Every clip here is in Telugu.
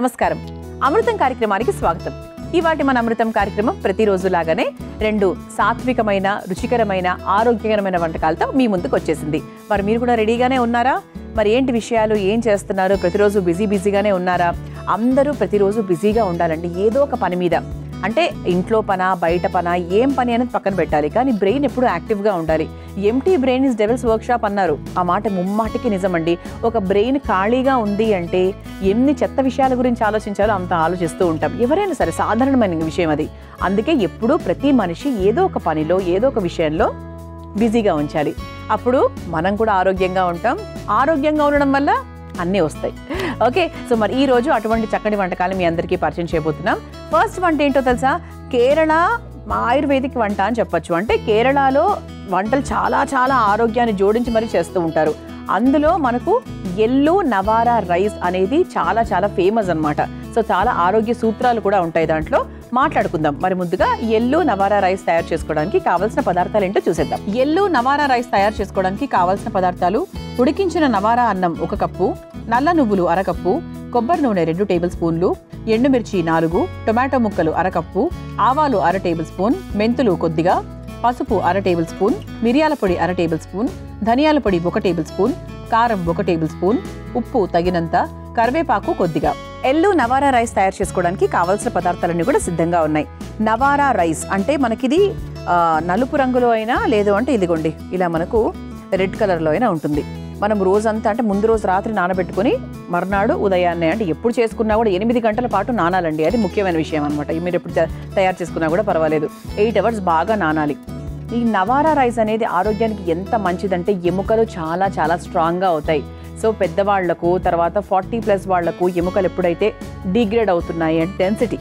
నమస్కారం. అమృతం కార్యక్రమానికి స్వాగతం. ఇవాటి మన అమృతం కార్యక్రమం ప్రతిరోజు లాగానే 2 సాత్వికమైన, రుచికరమైన, ఆరోగ్యకరమైన వంటకాలతో మీ ముందుకు వచ్చేసింది. మరి మీరు కూడా రెడీగానే ఉన్నారా? మరి ఏంటి విషయాలు, ఏం చేస్తున్నారు? ప్రతిరోజు బిజీగానే ఉన్నారా? అందరూ ప్రతిరోజు బిజీగా ఉండాలండి, ఏదో ఒక పని మీద. అంటే ఇంట్లో పనా, బయట పనా, ఏం పని అనేది పక్కన పెట్టాలి, కానీ బ్రెయిన్ ఎప్పుడు యాక్టివ్గా ఉండాలి. Empty brain is devils workshop అన్నారు. ఆ మాట ముమ్మాటికి నిజమండి. ఒక బ్రెయిన్ ఖాళీగా ఉంది అంటే ఎన్ని చెత్త విషయాల గురించి ఆలోచించాలో అంత ఆలోచిస్తూ ఉంటాం. ఎవరైనా సరే సాధారణమైన విషయం అది. అందుకే ఎప్పుడూ ప్రతి మనిషి ఏదో ఒక పనిలో, ఏదో ఒక విషయంలో బిజీగా ఉంచాలి. అప్పుడు మనం కూడా ఆరోగ్యంగా ఉంటాం. ఆరోగ్యంగా ఉండడం వల్ల అన్నీ వస్తాయి. ఓకే, సో మరి ఈ రోజు అటువంటి చక్కటి వంటకాలు మీ అందరికీ పరిచయం చేయబోతున్నాం. ఫస్ట్ వంట ఏంటో తెలుసా? కేరళ ఆయుర్వేదిక్ వంట అని చెప్పొచ్చు. అంటే కేరళలో వంటలు చాలా ఆరోగ్యాన్ని జోడించి మరీ చేస్తూ ఉంటారు. అందులో మనకు ఎల్లు నవారా రైస్ అనేది చాలా ఫేమస్ అన్నమాట. సో చాలా ఆరోగ్య సూత్రాలు కూడా ఉంటాయి దాంట్లో. మాట్లాడుకుందాం. మరి ముందుగా ఎల్లు నవారా రైస్ తయారు చేసుకోవడానికి కావాల్సిన పదార్థాలు ఏంటో చూసేద్దాం. ఎల్లు నవారా రైస్ తయారు చేసుకోవడానికి కావాల్సిన పదార్థాలు: ఉడికించిన నవారా అన్నం 1 కప్పు, నల్ల నువ్వులు 1/2 కప్పు, కొబ్బరి నూనె 2 టేబుల్ స్పూన్లు, ఎండుమిర్చి 4, టొమాటో ముక్కలు 1/2 కప్పు, ఆవాలు 1/2 టేబుల్ స్పూన్, మెంతులు కొద్దిగా, పసుపు 1/2 టేబుల్ స్పూన్, మిరియాల పొడి 1/2 టేబుల్ స్పూన్, ధనియాల పొడి 1 టేబుల్ స్పూన్, కారం 1 టేబుల్ స్పూన్, ఉప్పు తగినంత, కరివేపాకు కొద్దిగా. ఎల్లు నవారా రైస్ తయారు చేసుకోవడానికి కావాల్సిన పదార్థాలన్నీ కూడా సిద్ధంగా ఉన్నాయి. నవారా రైస్ అంటే మనకిది నలుపు రంగులో అయినా, లేదు అంటే ఇదిగోండి ఇలా మనకు రెడ్ కలర్లో అయినా ఉంటుంది. మనం రోజంతా అంటే ముందు రోజు రాత్రి నానబెట్టుకుని మర్నాడు ఉదయాన్నే, అంటే ఎప్పుడు చేసుకున్నా కూడా 8 గంటల పాటు నానాలండి. అది ముఖ్యమైన విషయం అనమాట. మీరు ఎప్పుడు తయారు చేసుకున్నా కూడా పర్వాలేదు, 8 అవర్స్ బాగా నానాలి. ఈ నవారా రైస్ అనేది ఆరోగ్యానికి ఎంత మంచిదంటే ఎముకలు చాలా స్ట్రాంగ్గా అవుతాయి. సో పెద్దవాళ్లకు, తర్వాత 40+ వాళ్లకు ఎముకలు ఎప్పుడైతే డిగ్రేడ్ అవుతున్నాయి అంటే డెన్సిటీ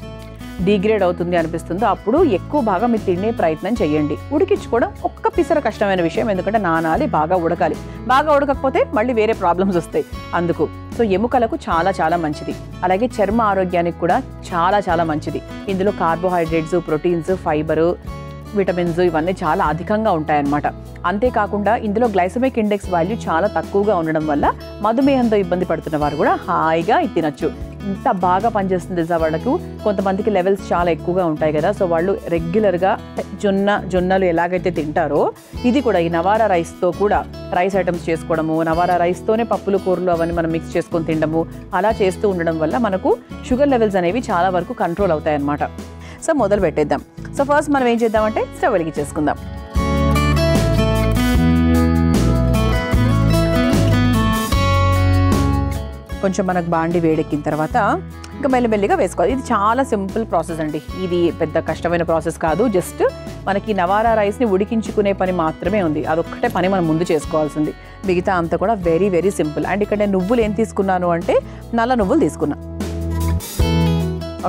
డిగ్రేడ్ అవుతుంది అనిపిస్తుందో అప్పుడు ఎక్కువ బాగా మీరు తినే ప్రయత్నం చేయండి. ఉడికించుకోవడం ఒక్క పిసర కష్టమైన విషయం, ఎందుకంటే నానాలి, బాగా ఉడకాలి. బాగా ఉడకకపోతే మళ్ళీ వేరే ప్రాబ్లమ్స్ వస్తాయి అందుకు. సో ఎముకలకు చాలా మంచిది. అలాగే చర్మ ఆరోగ్యానికి కూడా చాలా మంచిది. ఇందులో కార్బోహైడ్రేట్స్, ప్రోటీన్స్, ఫైబరు, విటమిన్స్ ఇవన్నీ చాలా అధికంగా ఉంటాయన్నమాట. అంతేకాకుండా ఇందులో గ్లైసెమిక్ ఇండెక్స్ వాల్యూ చాలా తక్కువగా ఉండడం వల్ల మధుమేహంతో ఇబ్బంది పడుతున్న వారు కూడా హాయిగా తినచ్చు. ఇంత బాగా పనిచేస్తుంది తెలుసా వాళ్ళకు. కొంతమందికి లెవెల్స్ చాలా ఎక్కువగా ఉంటాయి కదా, సో వాళ్ళు రెగ్యులర్గా జొన్నలు ఎలాగైతే తింటారో ఇది కూడా ఈ నవారా రైస్తో కూడా రైస్ ఐటమ్స్ చేసుకోవడము, నవారా రైస్తోనే పప్పులు, కూరలు అవన్నీ మనం మిక్స్ చేసుకొని తినడము, అలా చేస్తూ ఉండడం వల్ల మనకు షుగర్ లెవెల్స్ అనేవి చాలా వరకు కంట్రోల్ అవుతాయి అన్నమాట. సో మొదలు పెట్టేద్దాం. సో ఫస్ట్ మనం ఏం చేద్దామంటే స్టవ్ వెలిగి చేసుకుందాం. కొంచెం మనకు బాండి వేడెక్కిన తర్వాత ఇంకా మెల్లిమెల్లిగా వేసుకోవాలి. ఇది చాలా సింపుల్ ప్రాసెస్ అండి. ఇది పెద్ద కష్టమైన ప్రాసెస్ కాదు. జస్ట్ మనకి నవారా రైస్ని ఉడికించుకునే పని మాత్రమే ఉంది. అదొక్కటే పని మనం ముందు చేసుకోవాల్సింది. మిగతా అంతా కూడా వెరీ సింపుల్. అండ్ ఇక్కడ నేను నువ్వులు ఏం తీసుకున్నాను అంటే నల్ల నువ్వులు తీసుకున్నా.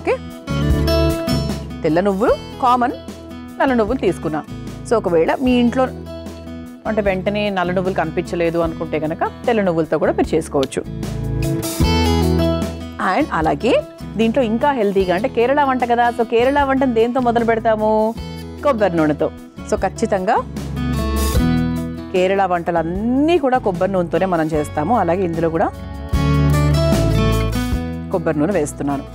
ఓకే, తెల్ల నువ్వులు కామన్, నల్ల నువ్వులు తీసుకున్నా. సో ఒకవేళ మీ ఇంట్లో అంటే వెంటనే నల్ల నువ్వులు కనిపించలేదు అనుకుంటే కనుక తెల్ల నువ్వులతో కూడా మీరు చేసుకోవచ్చు. అండ్ అలాగే దీంట్లో ఇంకా హెల్తీగా, అంటే కేరళ వంట కదా, సో కేరళ వంటను దేంతో మొదలు పెడతాము? కొబ్బరి నూనెతో. సో ఖచ్చితంగా కేరళ వంటలన్నీ కూడా కొబ్బరి నూనెతోనే మనం చేస్తాము. అలాగే ఇందులో కూడా కొబ్బరి నూనె వేస్తున్నాను.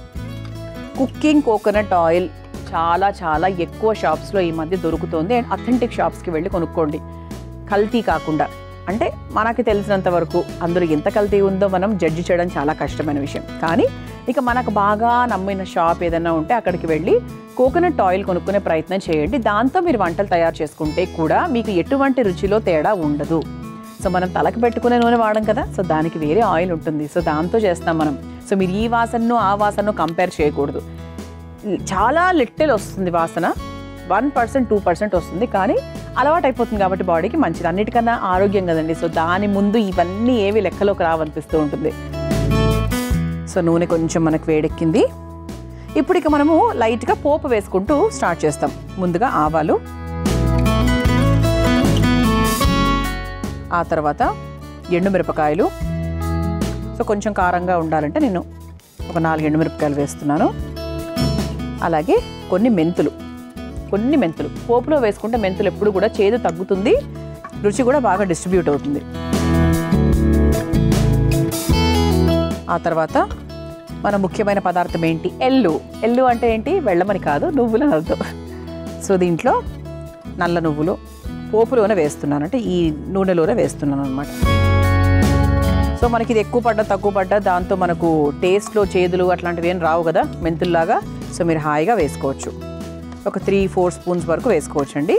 కుకింగ్ కోకోనట్ ఆయిల్ చాలా ఎక్కువ షాప్స్లో ఈ మధ్య దొరుకుతుంది. అండ్ అథెంటిక్ షాప్స్కి వెళ్ళి కొనుక్కోండి, కల్తీ కాకుండా. అంటే మనకి తెలిసినంత వరకు అందులో ఎంత కల్తీ ఉందో మనం జడ్జి చేయడం చాలా కష్టమైన విషయం. కానీ ఇక మనకు బాగా నమ్మిన షాప్ ఏదైనా ఉంటే అక్కడికి వెళ్ళి కోకోనట్ ఆయిల్ కొనుక్కునే ప్రయత్నం చేయండి. దాంతో మీరు వంటలు తయారు చేసుకుంటే కూడా మీకు ఎటువంటి రుచిలో తేడా ఉండదు. సో మనం తలకు పెట్టుకునే నూనె వాడడం కదా, సో దానికి వేరే ఆయిల్ ఉంటుంది. సో దాంతో చేస్తాం మనం. సో మీరు ఈ వాసనను ఆ వాసనను కంపేర్ చేయకూడదు. చాలా లిటిల్ వస్తుంది వాసన, 1% 2% వస్తుంది, కానీ అలవాటు అయిపోతుంది కాబట్టి బాడీకి మంచిది. అన్నిటికన్నా ఆరోగ్యం కదండి. సో దాని ముందు ఇవన్నీ ఏవి లెక్కలోకి రావనిపిస్తూ ఉంటుంది. సో నూనె కొంచెం మనకు వేడెక్కింది. ఇప్పుడు ఇక మనము లైట్గా పోపు వేసుకుంటూ స్టార్ట్ చేస్తాం. ముందుగా ఆవాలు, ఆ తర్వాత ఎండుమిరపకాయలు. సో కొంచెం కారంగా ఉండాలంటే నేను ఒక 4 ఎండుమిరపకాయలు వేస్తున్నాను. అలాగే కొన్ని మెంతులు. పోపులో వేసుకుంటే మెంతులు ఎప్పుడు కూడా చేదు తగ్గుతుంది, రుచి కూడా బాగా డిస్ట్రిబ్యూట్ అవుతుంది. ఆ తర్వాత మన ముఖ్యమైన పదార్థం ఏంటి? ఎల్లు. ఎల్లు అంటే ఏంటి? వెళ్ళమని కాదు, నువ్వులని అర్థం. సో దీంట్లో నల్ల నువ్వులు పోపులోనే వేస్తున్నాను, అంటే ఈ నూనెలోనే వేస్తున్నాను అనమాట. సో మనకి ఇది ఎక్కువ పడ్డా తక్కువ పడ్డా దాంతో మనకు టేస్ట్లో చేదులు అట్లాంటివి ఏం రావు కదా మెంతుల్లాగా. సో మీరు హాయిగా వేసుకోవచ్చు. ఒక 3-4 స్పూన్స్ వరకు వేసుకోవచ్చండి.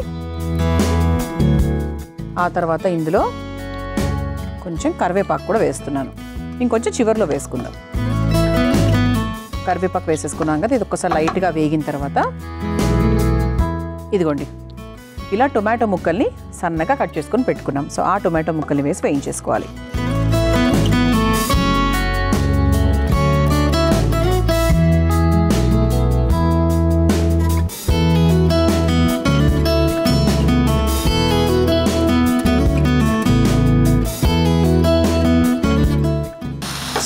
ఆ తర్వాత ఇందులో కొంచెం కరివేపాకు కూడా వేస్తున్నాను. ఇంకొంచెం చివరిలో వేసుకుందాం. కరివేపాకు వేసేసుకున్నాం కదా, ఇది ఒక్కసారి లైట్గా వేగిన తర్వాత ఇదిగోండి ఇలా టొమాటో ముక్కల్ని సన్నగా కట్ చేసుకొని పెట్టుకున్నాం. సో ఆ టొమాటో ముక్కల్ని వేసి వేయించేసుకోవాలి.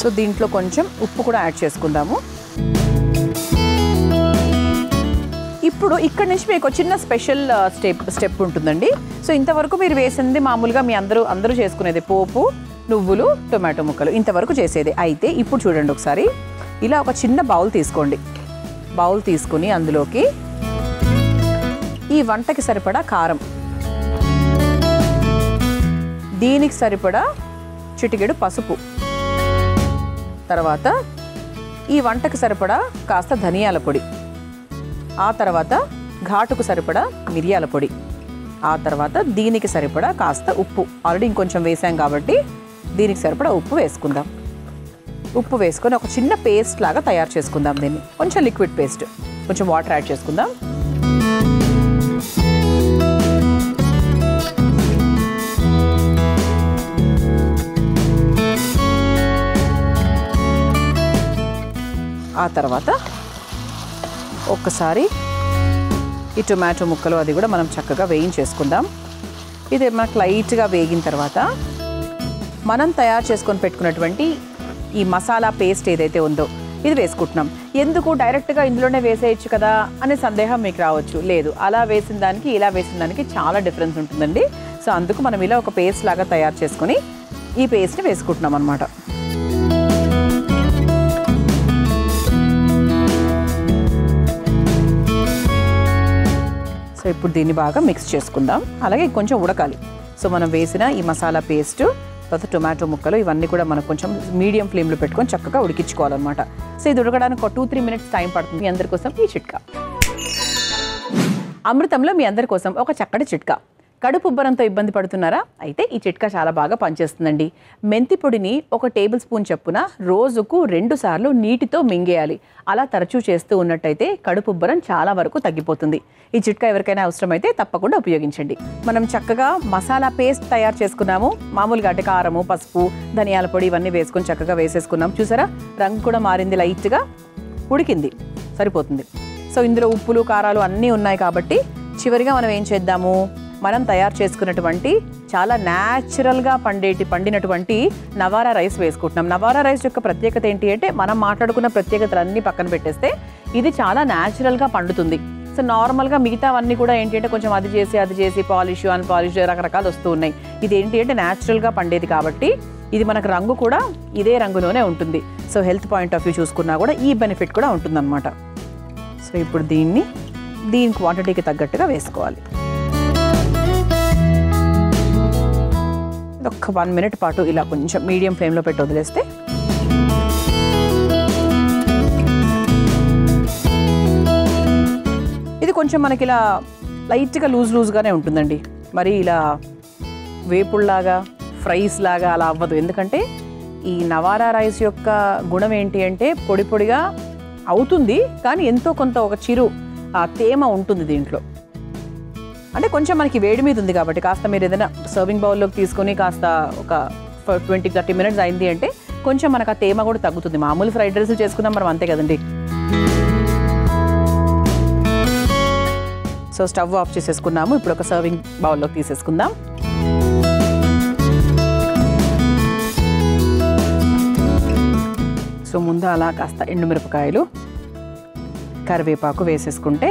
సో దీంట్లో కొంచెం ఉప్పు కూడా యాడ్ చేసుకుందాము. ఇప్పుడు ఇక్కడ నుంచి మీకు చిన్న స్పెషల్ స్టెప్ ఉంటుందండి. సో ఇంతవరకు మీరు వేసింది మామూలుగా మీ అందరూ చేసుకునేది పోపు, నువ్వులు, టొమాటో ముక్కలు ఇంతవరకు చేసేది. అయితే ఇప్పుడు చూడండి ఒకసారి, ఇలా ఒక చిన్న బౌల్ తీసుకోండి. బౌల్ తీసుకుని అందులోకి ఈ వంటకి సరిపడా కారం, దీనికి సరిపడా చిటికెడు పసుపు, తర్వాత ఈ వంటకు సరిపడా కాస్త ధనియాల పొడి, ఆ తర్వాత ఘాటుకు సరిపడా మిరియాల పొడి, ఆ తర్వాత దీనికి సరిపడా కాస్త ఉప్పు. ఆల్రెడీ ఇంకొంచెం వేసాం కాబట్టి దీనికి సరిపడా ఉప్పు వేసుకుందాం. ఉప్పు వేసుకొని ఒక చిన్న పేస్ట్ లాగా తయారు చేసుకుందాం. దీన్ని కొంచెం లిక్విడ్ పేస్ట్, కొంచెం వాటర్ యాడ్ చేసుకుందాం. ఆ తర్వాత ఒక్కసారి ఈ టొమాటో ముక్కలు అది కూడా మనం చక్కగా వేయించేసుకుందాం. ఇది మనకు లైట్గా వేగిన తర్వాత మనం తయారు చేసుకొని పెట్టుకున్నటువంటి ఈ మసాలా పేస్ట్ ఏదైతే ఉందో ఇది వేసుకుంటున్నాం. ఎందుకు డైరెక్ట్గా ఇందులోనే వేసేయచ్చు కదా అనే సందేహం మీకు రావచ్చు. లేదు, అలా వేసిన దానికి ఇలా వేసిన దానికి చాలా డిఫరెన్స్ ఉంటుందండి. సో అందుకు మనం ఇలా ఒక పేస్ట్ లాగా తయారు చేసుకొని ఈ పేస్ట్ని వేసుకుంటున్నాం అన్నమాట. సో ఇప్పుడు దీన్ని బాగా మిక్స్ చేసుకుందాం. అలాగే కొంచెం ఉడకాలి. సో మనం వేసిన ఈ మసాలా పేస్ట్, తర్వాత టొమాటో ముక్కలు ఇవన్నీ కూడా మనం కొంచెం మీడియం ఫ్లేమ్లో పెట్టుకొని చక్కగా ఉడికించుకోవాలన్నమాట. సో ఇది ఉడకడానికి ఒక 2-3 మినిట్స్ టైం పడుతుంది. మీ అందరి కోసం ఈ చిట్కా. అమృతంలో మీ అందరి కోసం ఒక చక్కటి చిట్కా. కడుపు ఉబ్బరంతో ఇబ్బంది పడుతున్నారా? అయితే ఈ చిట్కా చాలా బాగా పనిచేస్తుందండి. మెంతి పొడిని 1 టేబుల్ స్పూన్ చొప్పున రోజుకు 2 సార్లు నీటితో మింగేయాలి. అలా తరచూ చేస్తూ ఉన్నట్టయితే కడుపు ఉబ్బరం చాలా వరకు తగ్గిపోతుంది. ఈ చిట్కా ఎవరికైనా అవసరమైతే తప్పకుండా ఉపయోగించండి. మనం చక్కగా మసాలా పేస్ట్ తయారు చేసుకున్నాము. మామూలుగా అంటే కారము, పసుపు, ధనియాల పొడి ఇవన్నీ వేసుకొని చక్కగా వేసేసుకున్నాం. చూసారా, రంగు కూడా మారింది, లైట్గా ఉడికింది, సరిపోతుంది. సో ఇందులో ఉప్పులు, కారాలు అన్నీ ఉన్నాయి కాబట్టి చివరిగా మనం ఏం చేద్దాము, మనం తయారు చేసుకున్నటువంటి చాలా న్యాచురల్గా పండినటువంటి నవారా రైస్ వేసుకుంటున్నాం. నవారా రైస్ యొక్క ప్రత్యేకత ఏంటి అంటే, మనం మాట్లాడుకున్న ప్రత్యేకతలన్నీ పక్కన పెట్టేస్తే ఇది చాలా న్యాచురల్గా పండుతుంది. సో నార్మల్గా మిగతావన్నీ కూడా ఏంటి అంటే కొంచెం అది చేసి పాలిష్, అన్పాలిష్ రకరకాలు వస్తూ ఉన్నాయి. ఇది ఏంటి అంటే న్యాచురల్గా పండేది కాబట్టి ఇది మనకు రంగు కూడా ఇదే రంగులోనే ఉంటుంది. So health point of view చూసుకున్నా కూడా ఈ బెనిఫిట్ కూడా ఉంటుందన్నమాట. సో ఇప్పుడు దీని క్వాంటిటీకి తగ్గట్టుగా వేసుకోవాలి. ఒక 1 మినిట్ పాటు ఇలా కొంచెం మీడియం ఫ్లేమ్లో పెట్టి వదిలేస్తే ఇది కొంచెం మనకి ఇలా లైట్గా లూజ్గానే ఉంటుందండి. మరి ఇలా వేపుల్లాగా ఫ్రైస్ లాగా అలా అవ్వదు. ఎందుకంటే ఈ నవారా రైస్ యొక్క గుణం ఏంటి అంటే పొడి పొడిగా అవుతుంది, కానీ ఎంతో కొంత ఒక చిరు తేమ ఉంటుంది దీంట్లో. అంటే కొంచెం మనకి వేడి మీద ఉంది కాబట్టి కాస్త మీరు ఏదైనా సర్వింగ్ బౌల్లోకి తీసుకొని కాస్త ఒక 20-30 మినిట్స్ అయింది అంటే కొంచెం మనకు ఆ తేమ కూడా తగ్గుతుంది. మామూలు ఫ్రైడ్ రైస్ చేసుకుందాం మనం, అంతే కదండి. సో స్టవ్ ఆఫ్ చేసేసుకున్నాము. ఇప్పుడు ఒక సర్వింగ్ బౌల్లోకి తీసేసుకుందాం. సో ముందు అలా కాస్త ఎండుమిరపకాయలు, కరివేపాకు వేసేసుకుంటే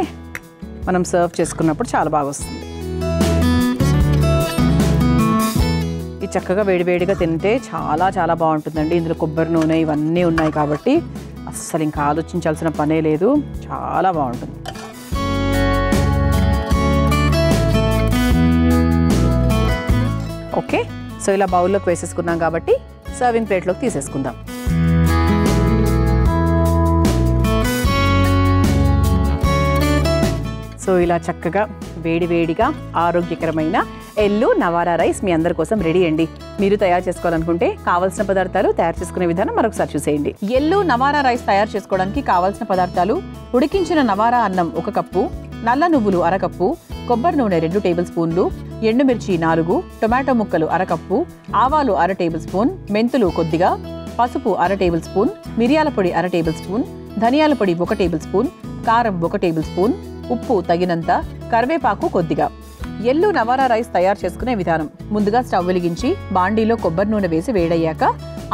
మనం సర్వ్ చేసుకున్నప్పుడు చాలా బాగా వస్తుంది. ఇది చక్కగా వేడివేడిగా తింటే చాలా చాలా బాగుంటుందండి. ఇందులో కొబ్బరి నూనె ఇవన్నీ ఉన్నాయి కాబట్టి అస్సలు ఇంకా ఆలోచించాల్సిన పనే లేదు, చాలా బాగుంటుంది. ఓకే, సో ఇలా బౌల్లోకి వేసేసుకున్నాం కాబట్టి సర్వింగ్ ప్లేట్లోకి తీసేసుకుందాం. సో ఇలా చక్కగా వేడివేడిగా ఆరోగ్యకరమైన ఎల్లు నవారా రైస్ మీ అందరి కోసం రెడీ అండి. మీరు తయారు చేసుకోవాలనుకుంటే కావాల్సిన పదార్థాలు తయారు చేసుకునే విధానం మరొకసారి చూసేయండి. ఎల్లు నవారా రైస్ తయారు చేసుకోవడానికి కావాల్సిన పదార్థాలు: ఉడికించిన నవారా అన్నం 1 కప్పు, నల్ల నువ్వులు 1/2 కప్పు, కొబ్బరి నూనె 2 టేబుల్ స్పూన్లు, ఎండుమిర్చి 4, టొమాటో ముక్కలు 1/2 కప్పు, ఆవాలు 1/2 టేబుల్ స్పూన్, మెంతులు కొద్దిగా, పసుపు 1/2 టేబుల్ స్పూన్, మిరియాల పొడి 1/2 టేబుల్ స్పూన్, ధనియాల పొడి 1 టేబుల్ స్పూన్, కారం 1 టేబుల్ స్పూన్, ఉప్పు తగినంత, కరివేపాకు కొద్దిగా. ఎల్లు నవారా రైస్ తయారు చేసుకునే విధానం: ముందుగా స్టవ్ వెలిగించి బాండీలో కొబ్బరి నూనె వేసి వేడయ్యాక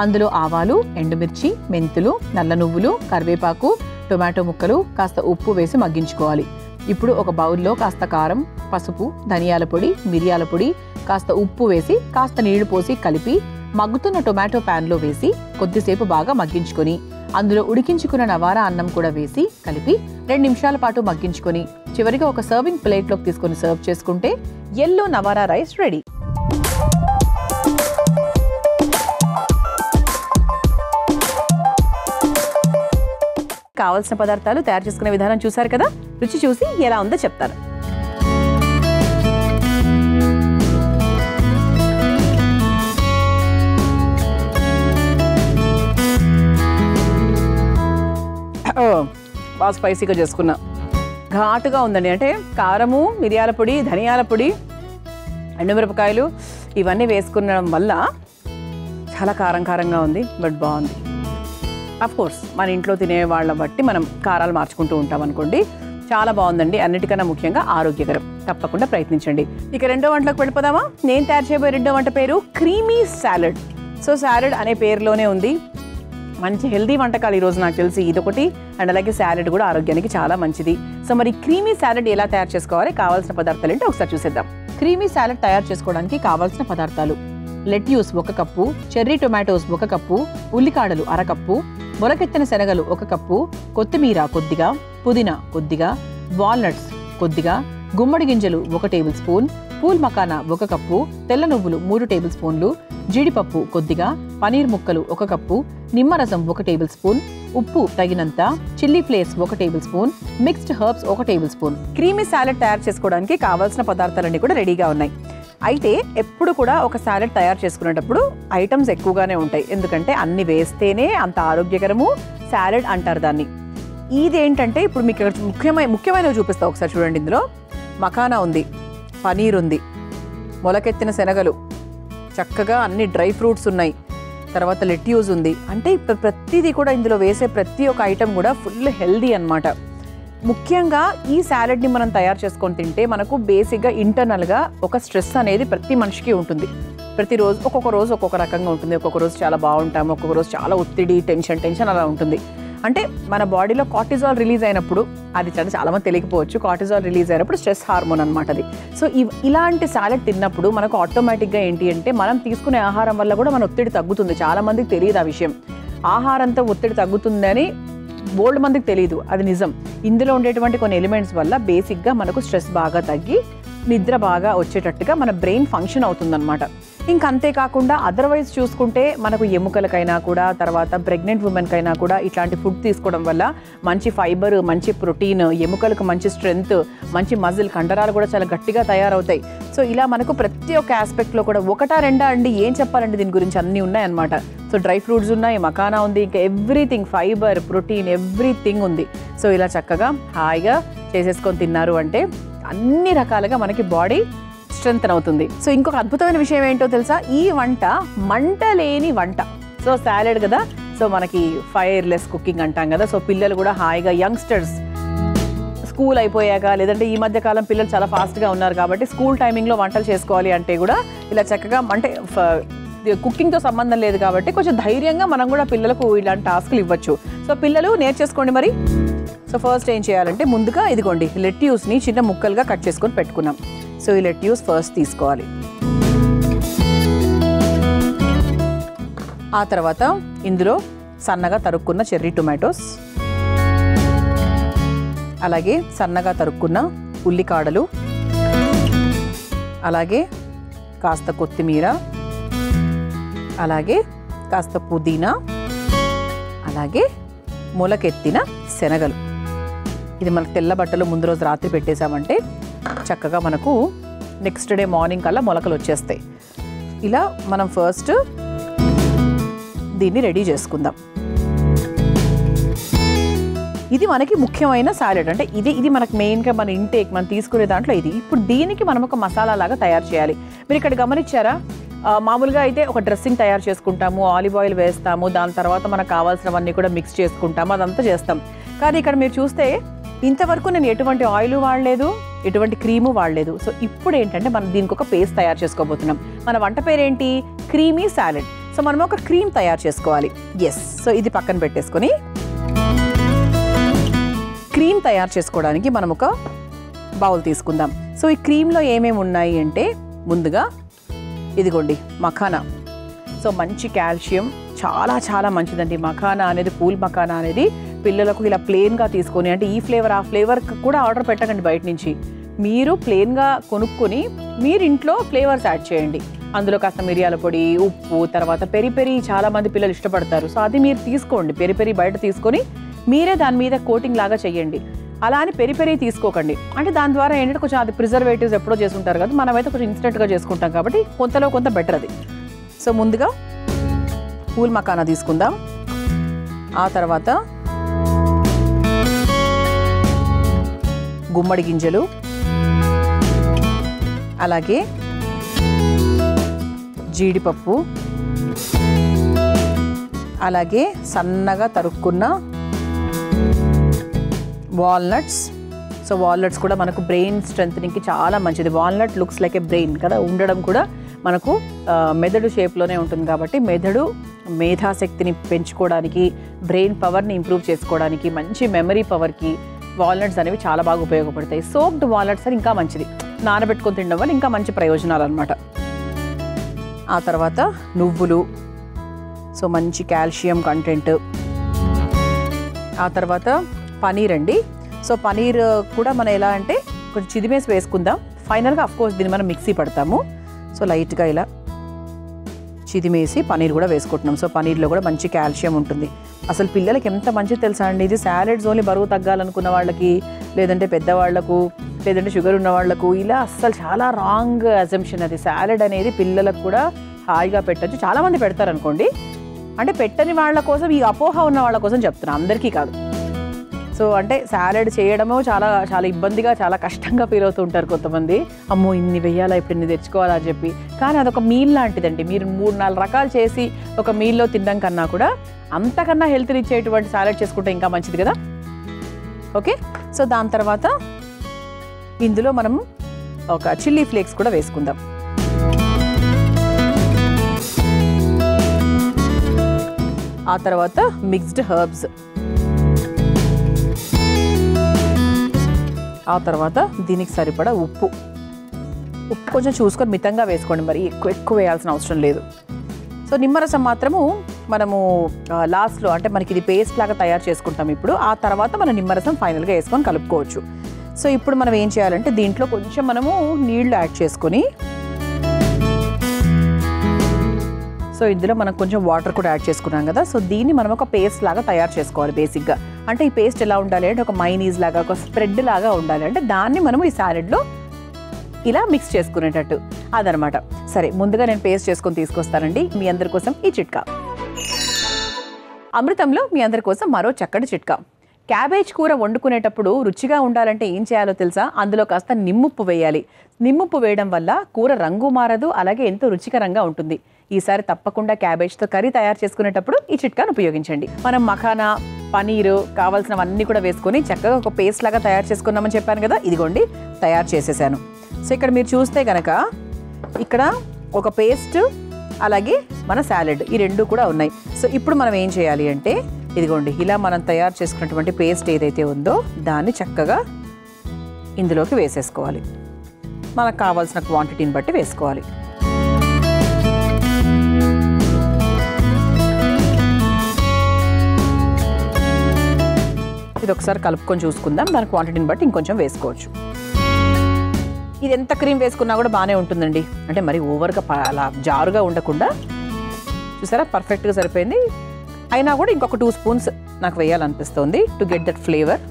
అందులో ఆవాలు, ఎండుమిర్చి, మెంతులు, నల్ల నువ్వులు, కరివేపాకు, టొమాటో ముక్కలు, కాస్త ఉప్పు వేసి మగ్గించుకోవాలి. ఇప్పుడు ఒక బౌల్లో కాస్త కారం, పసుపు, ధనియాల పొడి, మిరియాల పొడి, కాస్త ఉప్పు వేసి కాస్త నీళ్లు పోసి కలిపి మగ్గుతున్న టొమాటో ప్యాన్లో వేసి కొద్దిసేపు బాగా మగ్గించుకొని అందులో ఉడికించుకున్న నవారా అన్నం కూడా వేసి కలిపి 2 నిమిషాల పాటు మగ్గించుకొని చివరిగా ఒక సర్వింగ్ ప్లేట్లోకి తీసుకొని సర్వ్ చేసుకుంటే ఎల్లో నవారా రైస్ రెడీ. కావాల్సిన పదార్థాలు తయారు చేసుకునే విధానం చూసారు కదా, రుచి చూసి ఎలా ఉందో చెప్తారు. బాగా స్పైసీగా చేసుకున్నా, ఘాటుగా ఉందండి. అంటే కారము, మిరియాల పొడి, ధనియాల పొడి, ఎండుమిరపకాయలు ఇవన్నీ వేసుకునడం వల్ల చాలా కారంగా ఉంది, బట్ బాగుంది. కోర్స్ మన ఇంట్లో తినే వాళ్ళ బట్టి మనం కారాలు మార్చుకుంటూ ఉంటాం అనుకోండి. చాలా బాగుందండి, అన్నిటికన్నా ముఖ్యంగా ఆరోగ్యకరం. తప్పకుండా ప్రయత్నించండి. ఇక రెండో వంటలోకి వెళ్ళిపోదామా. నేను తయారు చేయబోయే రెండో వంట పేరు క్రీమీ సాలడ్. సో సాలడ్ అనే పేరులోనే ఉంది. మంచి హెల్దీ వంటకాలు ఈరోజు నాకు తెలిసి ఇదొకటి, అండ్ అలాగే సాలడ్ కూడా ఆరోగ్యానికి చాలా మంచిది. సో మరి క్రీమీ సాలడ్ ఎలా తయారు చేసుకోవాలి, కావాల్సిన పదార్థాలు ఏంటో ఒకసారి చూసేద్దాం. క్రీమీ సాలడ్ తయారు చేసుకోవడానికి కావాల్సిన పదార్థాలు: lettuce 1 cup, cherry tomatoes 1 cup, ఉల్లికాడలు 1/2 కప్పు, మొలకెత్తిన శనగలు 1 కప్పు, కొత్తిమీర కొద్దిగా, పుదీనా కొద్దిగా, వాల్నట్స్ కొద్దిగా, గుమ్మడి గింజలు 1 table spoon, pool makhana 1 cup, తెల్ల నువ్వులు 3 టేబుల్ స్పూన్లు, జీడిపప్పు కొద్దిగా, పనీర్ ముక్కలు 1 కప్పు, నిమ్మరసం 1 టేబుల్ స్పూన్, ఉప్పు తగినంత, chilli flakes 1 table spoon, mixed herbs 1 table spoon. Creamy salad తయారు చేసుకోవడానికి కావాల్సిన పదార్థాలన్నీ కూడా రెడీగా ఉన్నాయి. అయితే ఎప్పుడు కూడా ఒక సాలడ్ తయారు చేసుకునేటప్పుడు ఐటమ్స్ ఎక్కువగానే ఉంటాయి, ఎందుకంటే అన్ని వేస్తేనే అంత ఆరోగ్యకరము సాలడ్ అంటారు దాన్ని. ఇదేంటంటే ఇప్పుడు మీకు ముఖ్యమైనవి చూపిస్తా, ఒకసారి చూడండి. ఇందులో మకానా ఉంది, పనీర్ ఉంది, మొలకెత్తిన శనగలు, చక్కగా అన్ని డ్రై ఫ్రూట్స్ ఉన్నాయి, తర్వాత లెట్యూస్ ఉంది. అంటే ప్రతిదీ కూడా ఇందులో వేసే ప్రతి ఒక్క ఐటమ్ కూడా ఫుల్ హెల్దీ అన్నమాట. ముఖ్యంగా ఈ సాలడ్ని మనం తయారు చేసుకొని తింటే మనకు బేసిక్గా ఇంటర్నల్గా ఒక స్ట్రెస్ అనేది ప్రతి మనిషికి ఉంటుంది. ప్రతిరోజు ఒక్కొక్క రోజు ఒక్కొక్క రకంగా ఉంటుంది. ఒక్కొక్క రోజు చాలా బాగుంటాము, ఒక్కొక్క రోజు చాలా ఒత్తిడి, టెన్షన్ అలా ఉంటుంది. అంటే మన బాడీలో కార్టిజాల్ రిలీజ్ అయినప్పుడు, అది చాలామంది తెలియకపోవచ్చు, కార్టిజాల్ రిలీజ్ అయినప్పుడు స్ట్రెస్ హార్మోన్ అనమాట అది. సో ఇలాంటి సాలడ్ తిన్నప్పుడు మనకు ఆటోమేటిక్గా ఏంటి అంటే మనం తీసుకునే ఆహారం వల్ల కూడా మన ఒత్తిడి తగ్గుతుంది. చాలామందికి తెలియదు ఆ విషయం. ఆహారంతో ఒత్తిడి తగ్గుతుందని బోల్డ్ మందికి తెలియదు, అది నిజం. ఇందులో ఉండేటువంటి కొన్ని ఎలిమెంట్స్ వల్ల బేసిక్గా మనకు స్ట్రెస్ బాగా తగ్గి నిద్ర బాగా వచ్చేటట్టుగా మన బ్రెయిన్ ఫంక్షన్ అవుతుందన్నమాట. ఇంకా అంతేకాకుండా అదర్వైజ్ చూసుకుంటే మనకు ఎముకలకైనా కూడా, తర్వాత ప్రెగ్నెంట్ ఉమెన్కైనా కూడా ఇట్లాంటి ఫుడ్ తీసుకోవడం వల్ల మంచి ఫైబర్, మంచి ప్రోటీన్, ఎముకలకు మంచి స్ట్రెంగ్త్, మంచి మజిల్, కండరాలు కూడా చాలా గట్టిగా తయారవుతాయి. సో ఇలా మనకు ప్రతి ఒక్క ఆస్పెక్ట్లో కూడా 1-2 అండి, ఏం చెప్పాలండి దీని గురించి అన్నీ ఉన్నాయన్నమాట. సో డ్రై ఫ్రూట్స్ ఉన్నాయి, మకానా ఉంది, ఇంకా ఎవ్రీథింగ్, ఫైబర్, ప్రోటీన్, ఎవ్రీథింగ్ ఉంది. సో ఇలా చక్కగా హాయిగా చేసేసుకొని తిన్నారు అంటే అన్ని రకాలుగా మనకి బాడీ స్ట్రెంగ్త్ అవుతుంది. సో ఇంకొక అద్భుతమైన విషయం ఏంటో తెలుసా, ఈ వంట మంట లేని వంట. సో సాలడ్ కదా, సో మనకి ఫైర్లెస్ కుకింగ్ అంటాం కదా. సో పిల్లలు కూడా హాయిగా, యంగ్స్టర్స్ స్కూల్ అయిపోయాక, లేదంటే ఈ మధ్య కాలం పిల్లలు చాలా ఫాస్ట్గా ఉన్నారు కాబట్టి స్కూల్ టైమింగ్లో వంటలు చేసుకోవాలి అంటే కూడా ఇలా చక్కగా, అంటే కుకింగ్తో సంబంధం లేదు కాబట్టి కొంచెం ధైర్యంగా మనం కూడా పిల్లలకు ఇలాంటి టాస్క్లు ఇవ్వచ్చు. సో పిల్లలు నేర్చేసుకోండి మరి. సో ఫస్ట్ ఏం చేయాలంటే ముందుగా ఇదిగోండి లెట్యూస్ని చిన్న ముక్కలుగా కట్ చేసుకొని పెట్టుకున్నాం. సో ఈ లెట్యూస్ ఫస్ట్ తీసుకోవాలి. ఆ తర్వాత ఇందులో సన్నగా తరుక్కున్న చెర్రీ టొమాటోస్, అలాగే సన్నగా తరుక్కున్న ఉల్లికాడలు, అలాగే కాస్త కొత్తిమీర, అలాగే కాస్త పుదీనా, అలాగే మొలకెత్తిన శనగలు. ఇది మనకు తెల్ల బట్టలు ముందు రోజు రాత్రి పెట్టేశామంటే చక్కగా మనకు నెక్స్ట్ డే మార్నింగ్ కల్లా మొలకలు వచ్చేస్తాయి. ఇలా మనం ఫస్ట్ దీన్ని రెడీ చేసుకుందాం. ఇది మనకి ముఖ్యమైన సాలెడ్, అంటే ఇది మనకు మెయిన్గా మన ఇంటేక్ మనం తీసుకునే దాంట్లో ఇది. ఇప్పుడు దీనికి మనం ఒక మసాలా లాగా తయారు చేయాలి. మీరు ఇక్కడ గమనించారా, మామూలుగా అయితే ఒక డ్రెస్సింగ్ తయారు చేసుకుంటాము, ఆలివ్ ఆయిల్ వేస్తాము, దాని తర్వాత మనకు కావాల్సినవన్నీ కూడా మిక్స్ చేసుకుంటాము, అదంతా చేస్తాం. కానీ ఇక్కడ మీరు చూస్తే ఇంతవరకు నేను ఎటువంటి ఆయిల్ వాడలేదు, ఎటువంటి క్రీము వాడలేదు. సో ఇప్పుడు ఏంటంటే మనం దీనికి ఒక పేస్ట్ తయారు చేసుకోబోతున్నాం. మన వంట పేరేంటి? Creamy salad. సో మనం ఒక క్రీమ్ తయారు చేసుకోవాలి. ఎస్, సో ఇది పక్కన పెట్టేసుకొని క్రీమ్ తయారు చేసుకోవడానికి మనం ఒక బౌల్ తీసుకుందాం. సో ఈ క్రీమ్లో ఏమేమి ఉన్నాయి అంటే ముందుగా ఇదిగోండి మఖానా. సో మంచి కాల్షియం, చాలా చాలా మంచిదండి మఖానా అనేది. పూల్ మఖానా అనేది పిల్లలకు ఇలా ప్లెయిన్గా తీసుకొని, అంటే ఈ ఫ్లేవర్ ఆ ఫ్లేవర్ కూడా ఆర్డర్ పెట్టకండి బయట నుంచి. మీరు ప్లెయిన్గా కొనుక్కొని మీరు ఇంట్లో ఫ్లేవర్స్ యాడ్ చేయండి. అందులో కాస్త మిరియాల పొడి, ఉప్పు, తర్వాత పెరి పెరి చాలామంది పిల్లలు ఇష్టపడతారు. సో అది మీరు తీసుకోండి, పెరి పెరి బయట తీసుకొని మీరే దాని మీద కోటింగ్ లాగా చేయండి. అలా అని పెరి పెరి తీసుకోకండి, అంటే దాని ద్వారా ఏంటంటే కొంచెం అది ప్రిజర్వేటివ్స్ ఎప్పుడో చేసుకుంటారు కదా, మనమైతే కొంచెం ఇన్స్టెంట్గా చేసుకుంటాం కాబట్టి కొంతలో కొంత బెటర్ అది. సో ముందుగా పూల్ మఖానా తీసుకుందాం. ఆ తర్వాత గుమ్మడి గింజలు, అలాగే జీడిపప్పు, అలాగే సన్నగా తరుక్కున్న వాల్నట్స్. సో వాల్నట్స్ కూడా మనకు బ్రెయిన్ స్ట్రెంథనింగ్కి చాలా మంచిది. వాల్నట్ లుక్స్ లైక్ ఏ బ్రెయిన్ కదా, ఉండడం కూడా మనకు మెదడు షేప్లోనే ఉంటుంది కాబట్టి మెదడు మేధాశక్తిని పెంచుకోవడానికి, బ్రెయిన్ పవర్ని ఇంప్రూవ్ చేసుకోవడానికి, మంచి మెమరీ పవర్కి వాల్నట్స్ అనేవి చాలా బాగా ఉపయోగపడతాయి. సోక్డ్ వాల్నట్స్ అని ఇంకా మంచిది, నానబెట్టుకొని తినడం వల్ల ఇంకా మంచి ప్రయోజనాలు అన్నమాట. ఆ తర్వాత నువ్వులు, సో మంచి కాల్షియం కంటెంట్. ఆ తర్వాత పనీర్ అండి. సో పనీర్ కూడా మనం ఎలా అంటే కొంచెం చిదిమేసి వేసుకుందాం. ఫైనల్గా అఫ్కోర్స్ దీన్ని మనం మిక్సీ పడతాము. సో లైట్గా ఇలా చిదిమేసి పనీర్ కూడా వేసుకుంటున్నాం. సో పనీర్లో కూడా మంచి కాల్షియం ఉంటుంది. అసలు పిల్లలకి ఎంత మంచిది తెలుసా అండి ఇది. సాలెడ్స్ ఓన్లీ బరువు తగ్గాలనుకున్న వాళ్ళకి, లేదంటే పెద్దవాళ్లకు, లేదంటే షుగర్ ఉన్న వాళ్లకు ఇలా అస్సలు చాలా రాంగ్ అజంప్షన్ అది. సాలెడ్ అనేది పిల్లలకు కూడా హాయిగా పెట్టచ్చు. చాలామంది పెడతారు అనుకోండి, అంటే పెట్టని వాళ్ళ కోసం, ఈ అపోహ ఉన్న వాళ్ళ కోసం చెప్తున్నాను, అందరికీ కాదు. సో అంటే సాలెడ్ చేయడమో చాలా చాలా ఇబ్బందిగా, చాలా కష్టంగా ఫీల్ అవుతూ ఉంటారు కొంతమంది. అమ్మో ఇన్ని వెయ్యాలా, ఇప్పుడు ఇన్ని తెచ్చుకోవాలా అని చెప్పి. కానీ అదొక మీల్ లాంటిదండి. మీరు 3-4 రకాలు చేసి ఒక మీల్లో తినడం కన్నా కూడా అంతకన్నా హెల్త్ని ఇచ్చేటువంటి సాలెడ్ చేసుకుంటే ఇంకా మంచిది కదా. ఓకే, సో దాని తర్వాత ఇందులో మనం ఒక చిల్లీ ఫ్లేక్స్ కూడా వేసుకుందాం. ఆ తర్వాత మిక్స్డ్ హర్బ్స్, ఆ తర్వాత దీనికి సరిపడా ఉప్పు కొంచెం చూసుకొని మితంగా వేసుకోండి, మరి ఎక్కువ వేయాల్సిన అవసరం లేదు. సో నిమ్మరసం మాత్రము మనము లాస్ట్లో, అంటే మనకి ఇది పేస్ట్ లాగా తయారు చేసుకుంటాం ఇప్పుడు. ఆ తర్వాత మనం నిమ్మరసం ఫైనల్గా వేసుకొని కలుపుకోవచ్చు. సో ఇప్పుడు మనం ఏం చేయాలంటే దీంట్లో కొంచెం మనము నీళ్లు యాడ్ చేసుకొని, సో ఇందులో మనం కొంచెం వాటర్ కూడా యాడ్ చేసుకున్నాం కదా. సో దీన్ని మనం ఒక పేస్ట్ లాగా తయారు చేసుకోవాలి బేసిక్గా. అంటే ఈ పేస్ట్ ఎలా ఉండాలి అంటే ఒక మైనీస్ లాగా, ఒక స్ప్రెడ్ లాగా ఉండాలి. అంటే దాన్ని మనము ఈ సాలెడ్లో ఇలా మిక్స్ చేసుకునేటట్టు అదనమాట. సరే, ముందుగా నేను పేస్ట్ చేసుకొని తీసుకొస్తానండి మీ అందరి కోసం ఈ చిట్కా. అమృతంలో మీ అందరి కోసం మరో చక్కటి చిట్కా. క్యాబేజ్ కూర వండుకునేటప్పుడు రుచిగా ఉండాలంటే ఏం చేయాలో తెలుసా? అందులో కాస్త నిమ్ముప్పు వేయాలి. నిమ్ముప్పు వేయడం వల్ల కూర రంగు మారదు, అలాగే ఎంతో రుచికరంగా ఉంటుంది. ఈసారి తప్పకుండా క్యాబేజ్తో కర్రీ తయారు చేసుకునేటప్పుడు ఈ చిట్కాను ఉపయోగించండి. మనం మఖానా, పనీరు కావాల్సినవన్నీ కూడా వేసుకొని చక్కగా ఒక పేస్ట్ లాగా తయారు చేసుకున్నామని చెప్పాను కదా, ఇదిగోండి తయారు చేసేసాను. సో ఇక్కడ మీరు చూస్తే కనుక ఇక్కడ ఒక పేస్ట్, అలాగే మన సాలెడ్, ఈ రెండు కూడా ఉన్నాయి. సో ఇప్పుడు మనం ఏం చేయాలి అంటే ఇదిగోండి ఇలా మనం తయారు చేసుకున్నటువంటి పేస్ట్ ఏదైతే ఉందో దాన్ని చక్కగా ఇందులోకి వేసేసుకోవాలి. మనకు కావాల్సిన క్వాంటిటీని బట్టి వేసుకోవాలి. ఇది ఒకసారి కలుపుకొని చూసుకుందాం. దాని క్వాంటిటీని బట్టి ఇంకొంచెం వేసుకోవచ్చు. ఇది ఎంత క్రీమ్ వేసుకున్నా కూడా బాగానే ఉంటుందండి. అంటే మరి ఓవర్గా అలా జారుగా ఉండకుండా చూసారా పర్ఫెక్ట్గా సరిపోయింది. అయినా కూడా ఇంకొక 2 స్పూన్స్ నాకు వేయాలనిపిస్తుంది to get that flavour.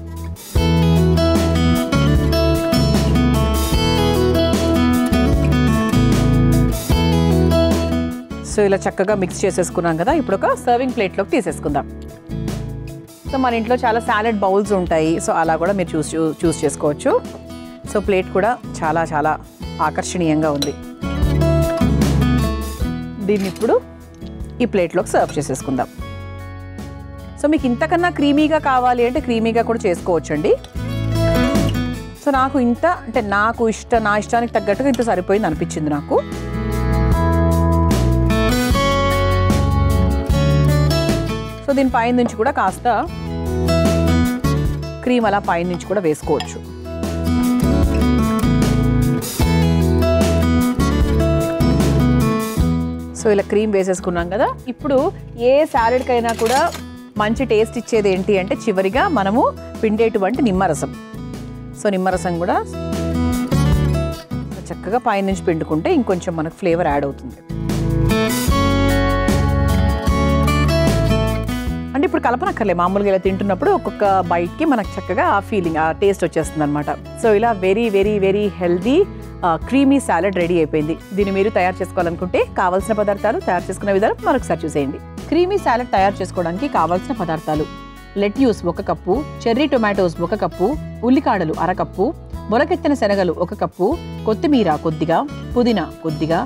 So ఇలా చక్కగా మిక్స్ చేసేసుకున్నాం కదా. ఇప్పుడు ఒక సర్వింగ్ ప్లేట్లోకి తీసేసుకుందాం. సో మన ఇంట్లో చాలా సాలెడ్ బౌల్స్ ఉంటాయి. సో అలా కూడా మీరు చూస్ చేసుకోవచ్చు. సో ప్లేట్ కూడా చాలా చాలా ఆకర్షణీయంగా ఉంది. దీన్ని ఇప్పుడు ఈ ప్లేట్లోకి సర్వ్ చేసేసుకుందాం. సో మీకు ఇంతకన్నా క్రీమీగా కావాలి అంటే క్రీమీగా కూడా చేసుకోవచ్చండి. సో నాకు ఇంత అంటే నా ఇష్టానికి తగ్గట్టుగా ఇంత సరిపోయింది అనిపించింది నాకు. సో దీని పైన నుంచి కూడా కాస్త క్రీమ్ అలా పైన నుంచి కూడా వేసుకోవచ్చు. సో ఇలా క్రీమ్ వేసేసుకున్నాం కదా. ఇప్పుడు ఏ సాలెడ్కైనా కూడా మంచి టేస్ట్ ఇచ్చేది ఏంటి అంటే చివరిగా మనము పిండేటువంటి నిమ్మరసం. సో నిమ్మరసం కూడా చక్కగా పైన నుంచి పిండుకుంటే ఇంకొంచెం మనకు ఫ్లేవర్ యాడ్ అవుతుంది. అంటే ఇప్పుడు కలపనక్కర్లే, మామూలుగా ఇలా తింటున్నప్పుడు ఒక్కొక్క బైట్కి మనకు చక్కగా ఆ ఫీలింగ్, ఆ టేస్ట్ వచ్చేస్తుంది అనమాట. సో ఇలా very very very healthy creamy salad ready అయిపోయింది. దీన్ని మీరు తయారు చేసుకోవాలనుకుంటే కావాల్సిన పదార్థాలు, తయారు చేసుకునే విధానం మరొకసారి చూసేయండి. క్రీమీ సాలెడ్ తయారు చేసుకోవడానికి కావాల్సిన పదార్థాలు: lettuce 1 cup, cherry tomatoes 1 cup, ఉల్లికాడలు 1/2 కప్పు, మొలకెత్తిన శనగలు 1 కప్పు, కొత్తిమీర కొద్దిగా, పుదీనా కొద్దిగా,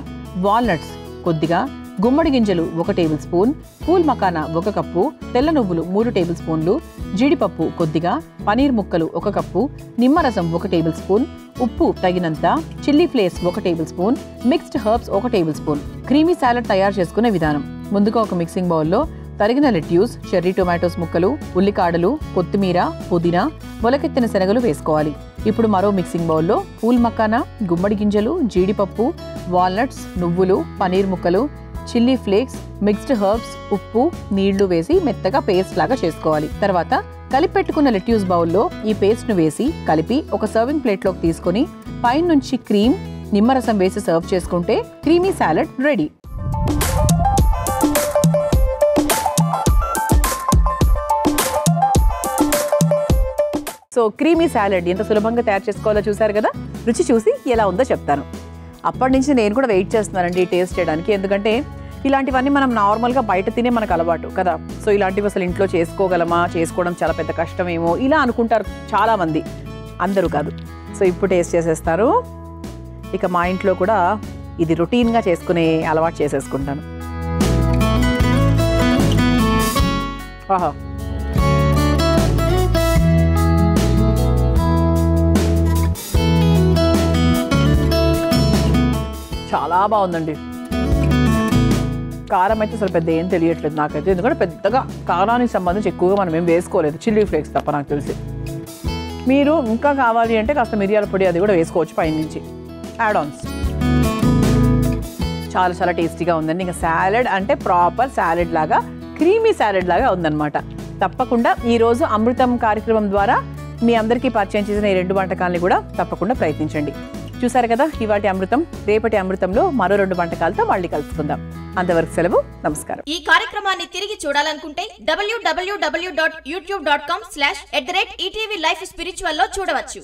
వాల్నట్స్ కొద్దిగా, గుమ్మడి గింజలు 1 table spoon, pool makhana 1 cup, తెల్ల నువ్వులు 3 టేబుల్ స్పూన్లు, జీడిపప్పు కొద్దిగా, పనీర్ ముక్కలు 1 కప్పు, నిమ్మరసం 1 టేబుల్ స్పూన్, ఉప్పు తగినంత, chilli flakes 1 table spoon, mixed herbs 1 table spoon. Creamy salad తయారు చేసుకునే విధానం: ముందుగా ఒక మిక్సింగ్ బౌల్లో తరిగిన లెట్యూస్, చెర్రీ టొమాటోస్ ముక్కలు, ఉల్లికాడలు, కొత్తిమీర, పుదీనా, మొలకెత్తిన శనగలు వేసుకోవాలి. ఇప్పుడు మరో మిక్సింగ్ బౌల్లో పూల్ మకానా, గుమ్మడి గింజలు, జీడిపప్పు, వాల్నట్స్, నువ్వులు, పనీర్ ముక్కలు, చిల్లీ ఫ్లేక్స్, మిక్స్డ్ హర్బ్స్, ఉప్పు, నీళ్లు వేసి మెత్తగా పేస్ట్ లాగా చేసుకోవాలి. తర్వాత కలిపి పెట్టుకున్న లెట్యూస్ బౌల్లో ఈ పేస్ట్ ను వేసి కలిపి ఒక సర్వింగ్ ప్లేట్లోకి తీసుకొని పైన నుంచి క్రీమ్, నిమ్మరసం వేసి సర్వ్ చేసుకుంటే creamy salad ready. So creamy salad ఎంత సులభంగా తయారు చేసుకోవాలో చూసారు కదా. రుచి చూసి ఎలా ఉందో చెప్తాను. అప్పటి నుంచి నేను కూడా వెయిట్ చేస్తున్నానండి టేస్ట్ చేయడానికి. ఎందుకంటే ఇలాంటివన్నీ మనం నార్మల్గా బయట తినే మనకు అలవాటు కదా. సో ఇలాంటివి అసలు ఇంట్లో చేసుకోగలమా, చేసుకోవడం చాలా పెద్ద కష్టమేమో ఇలా అనుకుంటారు చాలామంది. అందరూ కాదు. సో ఇప్పుడు టేస్ట్ చేసేస్తారు. ఇక మా ఇంట్లో కూడా ఇది రొటీన్గా చేసుకునే అలవాటు చేసేసుకుంటాను. ఆహా, చాలా బాగుందండి. కారం అయితే అసలు పెద్ద ఏం తెలియట్లేదు నాకైతే. ఎందుకంటే పెద్దగా కారానికి సంబంధించి ఎక్కువగా మనం ఏం వేసుకోలేదు, చిల్లీ ఫ్లేక్స్ తప్ప నాకు తెలిసి. మీరు ఇంకా కావాలి అంటే కాస్త మిరియాల పొడి అది కూడా వేసుకోవచ్చు పైనుంచి, యాడ్ ఆన్స్. చాలా చాలా టేస్టీగా ఉందండి. ఇంకా సాలెడ్ అంటే ప్రాపర్ సాలెడ్ లాగా, క్రీమీ సాలెడ్ లాగా ఉందన్నమాట. తప్పకుండా ఈరోజు అమృతం కార్యక్రమం ద్వారా మీ అందరికీ పరిచయం చేసిన ఈ 2 వంటకాలని కూడా తప్పకుండా ప్రయత్నించండి. చూసారు కదా ఇవాటి అమృతం. రేపటి అమృతంలో మరో 2 వంటకాలతో మళ్ళీ కలుసుకుందాం. అంతవరకు సెలవు, నమస్కారం. ఈ కార్యక్రమాన్ని తిరిగి చూడాలనుకుంటే www.youtube.com/ETV Life Spiritual లో చూడవచ్చు.